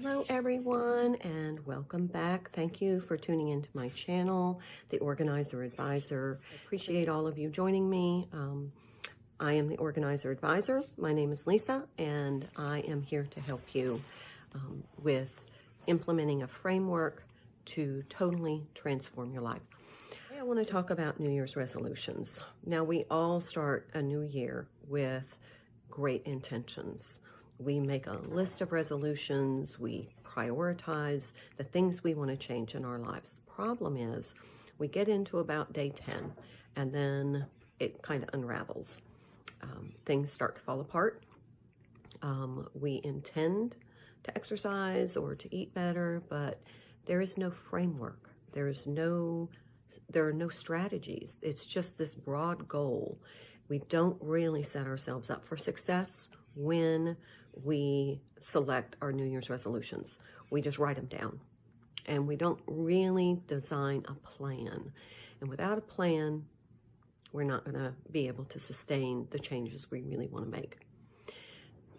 Hello everyone and welcome back. Thank you for tuning into my channel, The Organizer Advisor. I appreciate all of you joining me. I am the Organizer Advisor. My name is Lisa and I am here to help you with implementing a framework to totally transform your life. Today I want to talk about New Year's resolutions. Now we all start a new year with great intentions. We make a list of resolutions, we prioritize the things we want to change in our lives. The problem is we get into about day 10 and then it kind of unravels. Things start to fall apart. We intend to exercise or to eat better, but there is no framework. There are no strategies. It's just this broad goal. We don't really set ourselves up for success when we select our New Year's resolutions. We just write them down and we don't really design a plan. And without a plan, we're not going to be able to sustain the changes we really want to make.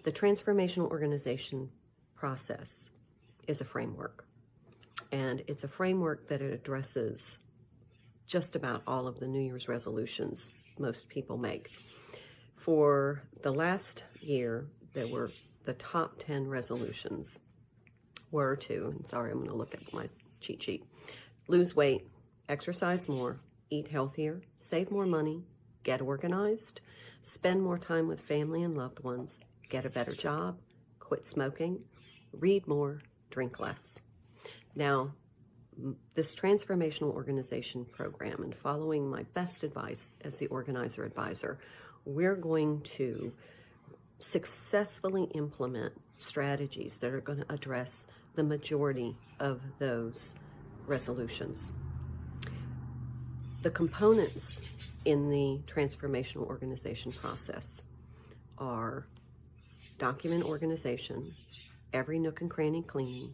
The Transformational Organization Process is a framework, and it's a framework that addresses just about all of the New Year's resolutions most people make. For the last year, there were the top 10 resolutions were to, and sorry, I'm going to look at my cheat sheet, lose weight, exercise more, eat healthier, save more money, get organized, spend more time with family and loved ones, get a better job, quit smoking, read more, drink less. Now, this Transformational Organization Program, and following my best advice as the Organizer Advisor, we're going to successfully implement strategies that are going to address the majority of those resolutions. The components in the Transformational Organization Process are document organization, every nook and cranny cleaning,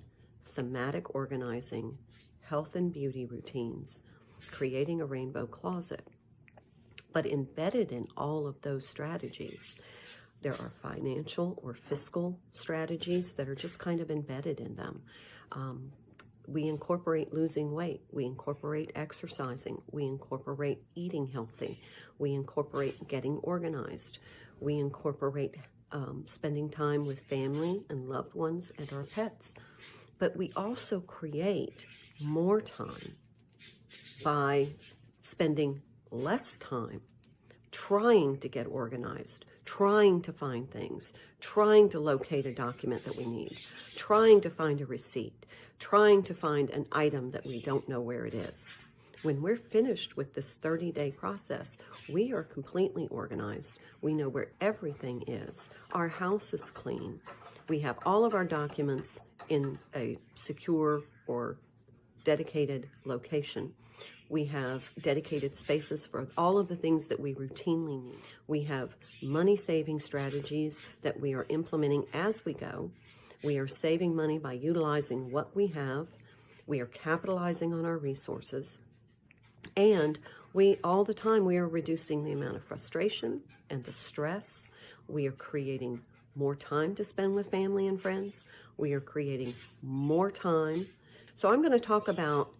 thematic organizing, health and beauty routines, creating a rainbow closet. But embedded in all of those strategies, there are financial or fiscal strategies that are just kind of embedded in them. We incorporate losing weight. We incorporate exercising. We incorporate eating healthy. We incorporate getting organized. We incorporate spending time with family and loved ones and our pets. But we also create more time by spending less time trying to get organized, trying to find things, trying to locate a document that we need, trying to find a receipt, trying to find an item that we don't know where it is. When we're finished with this 30-day process, we are completely organized. We know where everything is. Our house is clean. We have all of our documents in a secure or dedicated location. We have dedicated spaces for all of the things that we routinely need. We have money-saving strategies that we are implementing as we go. We are saving money by utilizing what we have. We are capitalizing on our resources. And all the time, we are reducing the amount of frustration and the stress. We are creating more time to spend with family and friends. We are creating more time. So I'm going to talk about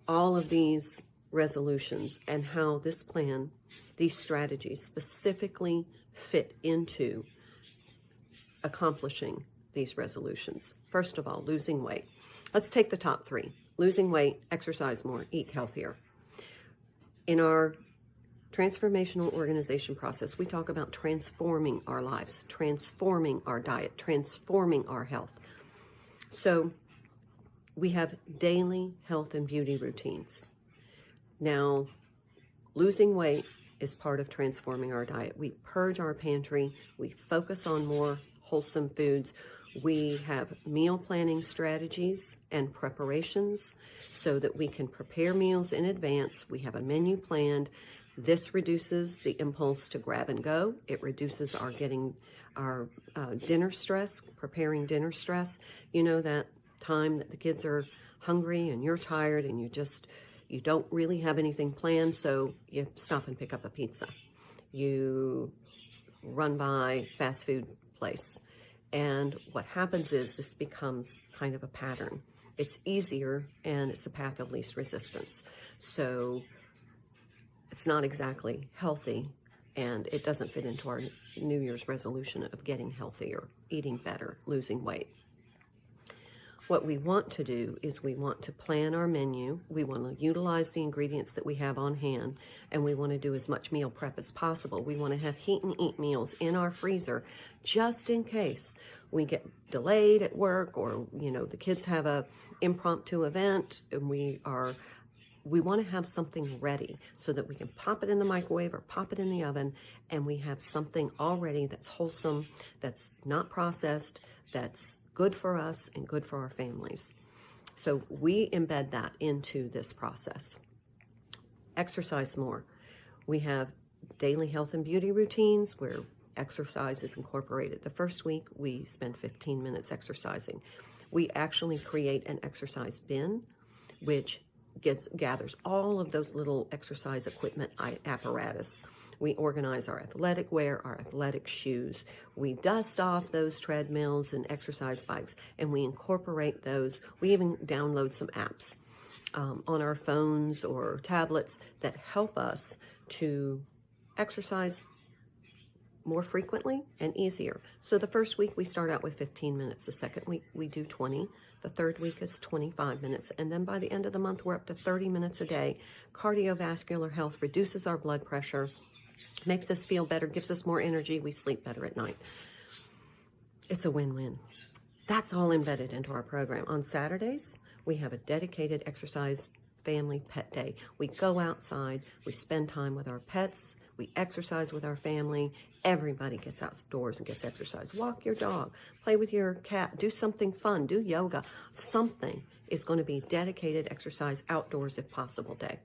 all of these resolutions and how this plan, these strategies specifically fit into accomplishing these resolutions. First of all, losing weight. Let's take the top three. Losing weight, exercise more, eat healthier. In our Transformational Organization Process, we talk about transforming our lives, transforming our diet, transforming our health. So we have daily health and beauty routines. Now, losing weight is part of transforming our diet. We purge our pantry. We focus on more wholesome foods. We have meal planning strategies and preparations so that we can prepare meals in advance. We have a menu planned. This reduces the impulse to grab and go. It reduces our dinner stress, preparing dinner stress. You know, that time that the kids are hungry and you're tired and you don't really have anything planned, so you stop and pick up a pizza. You run by fast food place And what happens is this becomes kind of a pattern. It's easier and it's a path of least resistance. So it's not exactly healthy, and it doesn't fit into our New Year's resolution of getting healthier, eating better, losing weight. What we want to do is we want to plan our menu. We want to utilize the ingredients that we have on hand, and we want to do as much meal prep as possible. We want to have heat and eat meals in our freezer just in case we get delayed at work, or the kids have a impromptu event, and we want to have something ready so that we can pop it in the microwave or pop it in the oven, and we have something already that's wholesome, that's not processed, that's good for us and good for our families. So we embed that into this process. Exercise more. We have daily health and beauty routines where exercise is incorporated. The first week, we spend 15 minutes exercising. We actually create an exercise bin, which gathers all of those little exercise equipment apparatus. We organize our athletic wear, our athletic shoes. We dust off those treadmills and exercise bikes, and we incorporate those. We even download some apps on our phones or tablets that help us to exercise more frequently and easier. So the first week we start out with 15 minutes. The second week we do 20. The third week is 25 minutes. And then by the end of the month, we're up to 30 minutes a day. Cardiovascular health reduces our blood pressure, makes us feel better, gives us more energy. We sleep better at night. It's a win-win. That's all embedded into our program. On Saturdays, we have a dedicated exercise family pet day. We go outside, we spend time with our pets, we exercise with our family. Everybody gets outdoors and gets exercise. Walk your dog, play with your cat, do something fun, do yoga. Something is going to be dedicated exercise outdoors if possible day.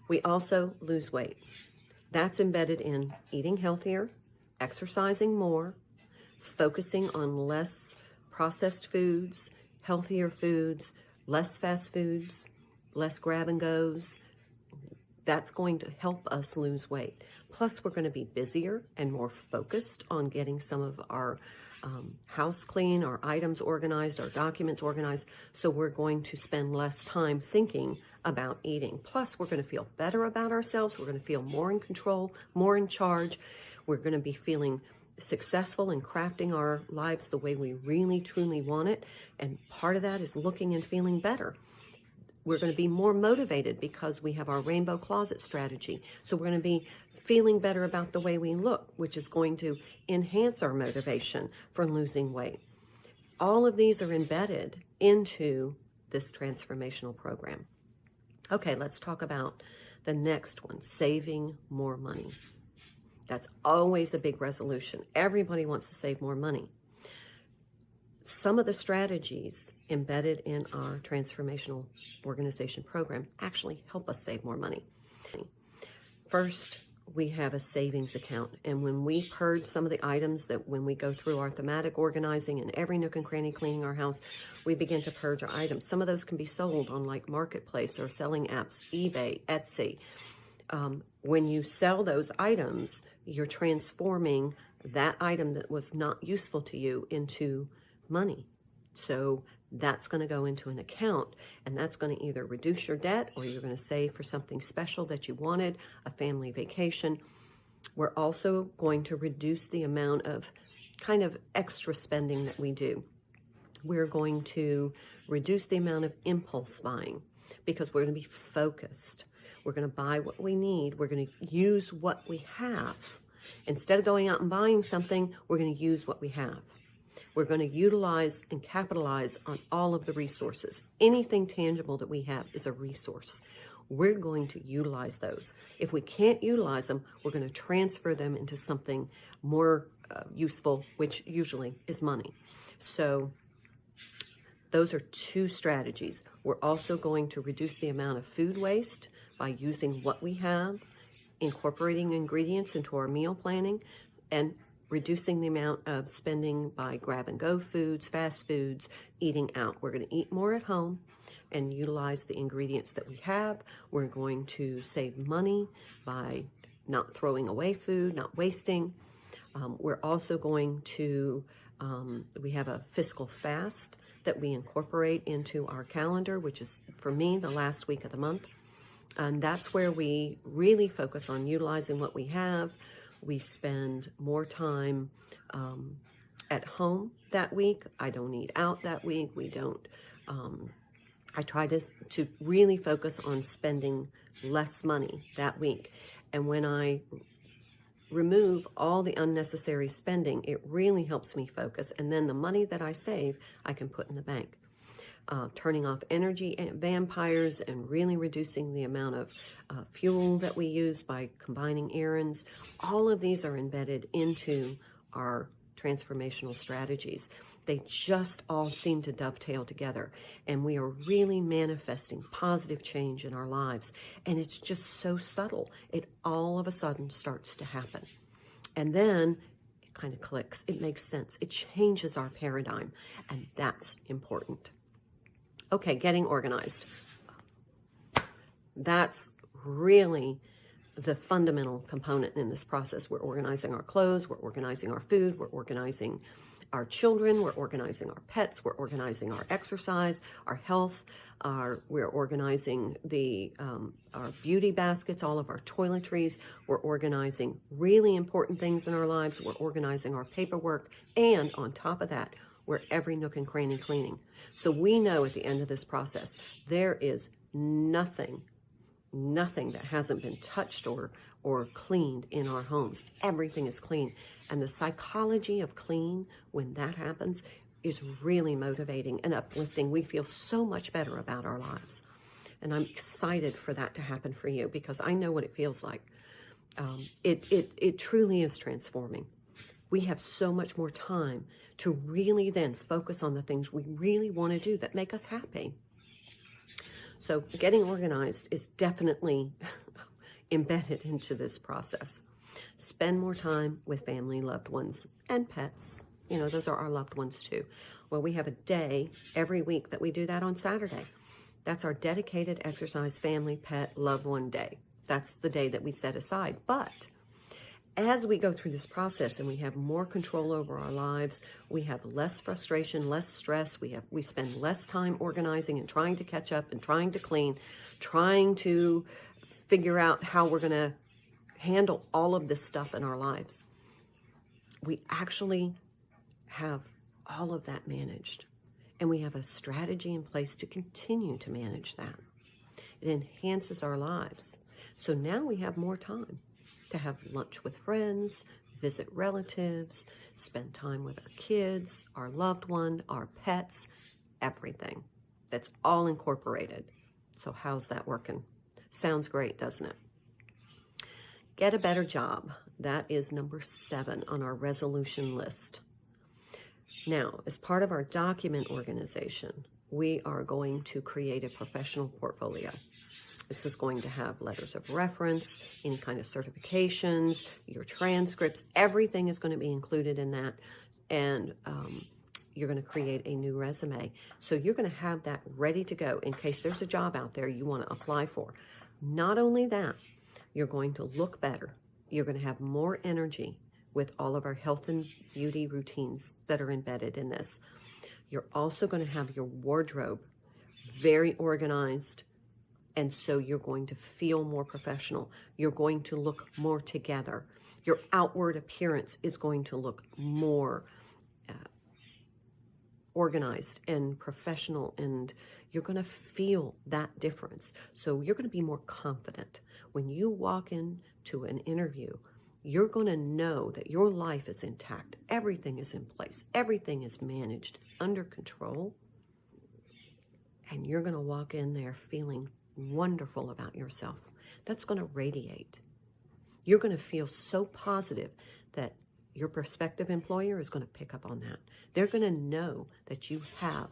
We also lose weight. That's embedded in eating healthier, exercising more, focusing on less processed foods, healthier foods, less fast foods, less grab and goes. That's going to help us lose weight. Plus, we're going to be busier and more focused on getting some of our house clean, our items organized, our documents organized. So we're going to spend less time thinking about eating. Plus, we're going to feel better about ourselves. We're going to feel more in control, more in charge. We're going to be feeling successful in crafting our lives the way we really, truly want it. And part of that is looking and feeling better. We're going to be more motivated because we have our rainbow closet strategy. So we're going to be feeling better about the way we look, which is going to enhance our motivation for losing weight. All of these are embedded into this transformational program. Okay, let's talk about the next one, saving more money. That's always a big resolution. Everybody wants to save more money. Some of the strategies embedded in our Transformational Organization Program actually help us save more money. First, we have a savings account. And when we purge some of the items that when we go through our thematic organizing and every nook and cranny cleaning our house, we begin to purge our items. Some of those can be sold on like Marketplace or selling apps, eBay, Etsy. When you sell those items, you're transforming that item that was not useful to you into money. So that's going to go into an account, and that's going to either reduce your debt or you're going to save for something special that you wanted, a family vacation. We're also going to reduce the amount of kind of extra spending that we do. We're going to reduce the amount of impulse buying because we're going to be focused. We're going to buy what we need. We're going to use what we have. Instead of going out and buying something, we're going to use what we have. We're going to utilize and capitalize on all of the resources. Anything tangible that we have is a resource. We're going to utilize those. If we can't utilize them, we're going to transfer them into something more useful, which usually is money. So those are two strategies. We're also going to reduce the amount of food waste by using what we have, incorporating ingredients into our meal planning, and reducing the amount of spending by grab-and-go foods, fast foods, eating out. We're going to eat more at home and utilize the ingredients that we have. We're going to save money by not throwing away food, not wasting. We're also going to We have a fiscal fast that we incorporate into our calendar, which is, for me, the last week of the month. And that's where we really focus on utilizing what we have. We spend more time at home that week. I don't eat out that week. We don't. I try to really focus on spending less money that week. And when I remove all the unnecessary spending, it really helps me focus. And then the money that I save, I can put in the bank. Turning off energy vampires and really reducing the amount of fuel that we use by combining errands. All of these are embedded into our transformational strategies. They just all seem to dovetail together, and we are really manifesting positive change in our lives. And it's just so subtle. It all of a sudden starts to happen. And then it kind of clicks. It makes sense. It changes our paradigm, and that's important. Okay, getting organized. That's really the fundamental component in this process. We're organizing our clothes, we're organizing our food, we're organizing our children, we're organizing our pets, we're organizing our exercise, our health, we're organizing our beauty baskets, all of our toiletries, we're organizing really important things in our lives, we're organizing our paperwork, and on top of that, we're every nook and cranny cleaning. So we know at the end of this process, there is nothing that hasn't been touched or cleaned in our homes. Everything is clean. And the psychology of clean, when that happens, is really motivating and uplifting. We feel so much better about our lives. And I'm excited for that to happen for you, because I know what it feels like. It truly is transforming. We have so much more time to really then focus on the things we really want to do that make us happy. So getting organized is definitely embedded into this process. Spend more time with family, loved ones, and pets. You know, those are our loved ones too. Well, we have a day every week that we do that on Saturday. That's our dedicated exercise, family, pet, loved one day. That's the day that we set aside. But as we go through this process and we have more control over our lives, we have less frustration, less stress, we spend less time organizing and trying to catch up and trying to clean, trying to figure out how we're going to handle all of this stuff in our lives. We actually have all of that managed, and we have a strategy in place to continue to manage that. It enhances our lives. So now we have more time to have lunch with friends, visit relatives, spend time with our kids, our loved one, our pets, everything. That's all incorporated. So how's that working? Sounds great, doesn't it? Get a better job. That is number 7 on our resolution list. Now, as part of our document organization, we are going to create a professional portfolio. This is going to have letters of reference, any kind of certifications, your transcripts, everything is going to be included in that. And you're going to create a new resume. So you're going to have that ready to go in case there's a job out there you want to apply for. Not only that, you're going to look better. You're going to have more energy with all of our health and beauty routines that are embedded in this. You're also going to have your wardrobe very organized. And so you're going to feel more professional. You're going to look more together. Your outward appearance is going to look more organized and professional, and you're going to feel that difference. So you're going to be more confident. When you walk into an interview, you're going to know that your life is intact. Everything is in place. Everything is managed, under control. And you're going to walk in there feeling wonderful about yourself. That's going to radiate. You're going to feel so positive that your prospective employer is going to pick up on that. They're going to know that you have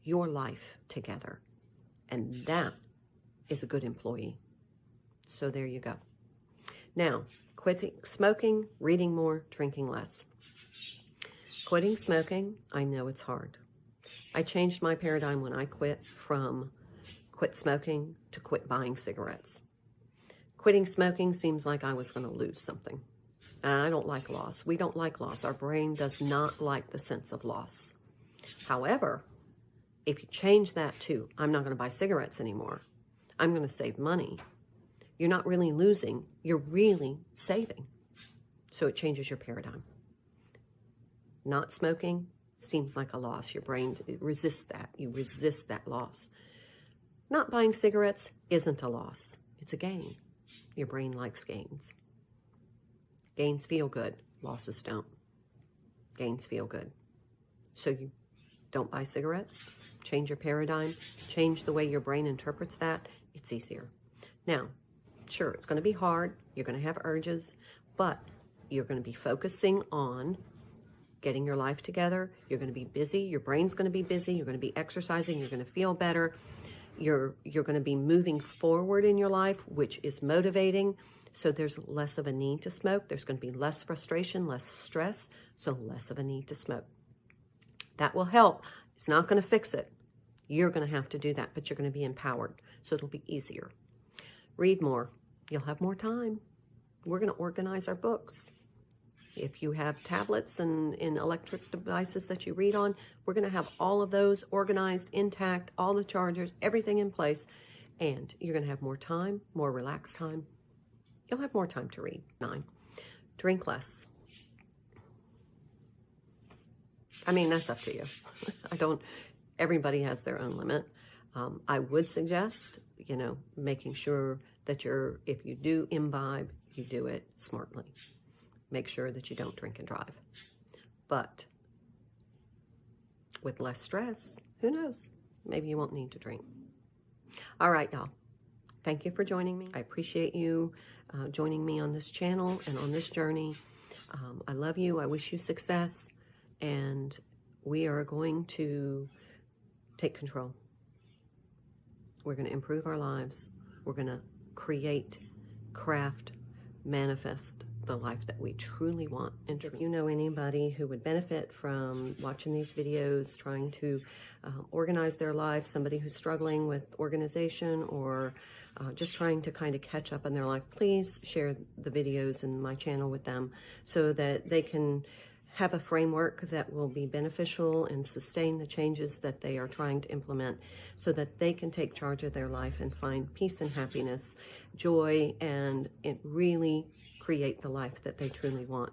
your life together. And that is a good employee. So there you go. Now, quitting smoking, reading more, drinking less. Quitting smoking, I know it's hard. I changed my paradigm when I quit from quit smoking to quit buying cigarettes. Quitting smoking seems like I was going to lose something. I don't like loss. We don't like loss. Our brain does not like the sense of loss. However, if you change that to, I'm not going to buy cigarettes anymore, I'm going to save money, you're not really losing, you're really saving. So it changes your paradigm. Not smoking seems like a loss. Your brain resists that. You resist that loss. Not buying cigarettes isn't a loss. It's a gain. Your brain likes gains. Gains feel good. Losses don't. Gains feel good. So you don't buy cigarettes. Change your paradigm. Change the way your brain interprets that. It's easier. Now, sure, it's going to be hard. You're going to have urges, but you're going to be focusing on getting your life together. You're going to be busy. Your brain's going to be busy. You're going to be exercising. You're going to feel better. You're going to be moving forward in your life, which is motivating. So there's less of a need to smoke. There's going to be less frustration, less stress, so less of a need to smoke. That will help. It's not going to fix it. You're going to have to do that, but you're going to be empowered, so it'll be easier. Read more. You'll have more time. We're going to organize our books. If you have tablets and electric devices that you read on, we're going to have all of those organized, intact, all the chargers, everything in place, and you're going to have more time, more relaxed time. You'll have more time to read. 9, drink less. I mean, that's up to you. Everybody has their own limit. I would suggest, making sure that if you do imbibe, you do it smartly. Make sure that you don't drink and drive. But with less stress, who knows? Maybe you won't need to drink. All right, y'all. Thank you for joining me. I appreciate you joining me on this channel and on this journey. I love you. I wish you success. And we are going to take control. We're going to improve our lives. We're going to create, craft, manifest the life that we truly want. And if you know anybody who would benefit from watching these videos, trying to organize their life, somebody who's struggling with organization or just trying to kind of catch up in their life, please share the videos in my channel with them so that they can have a framework that will be beneficial and sustain the changes that they are trying to implement so that they can take charge of their life and find peace and happiness, joy, and it really create the life that they truly want.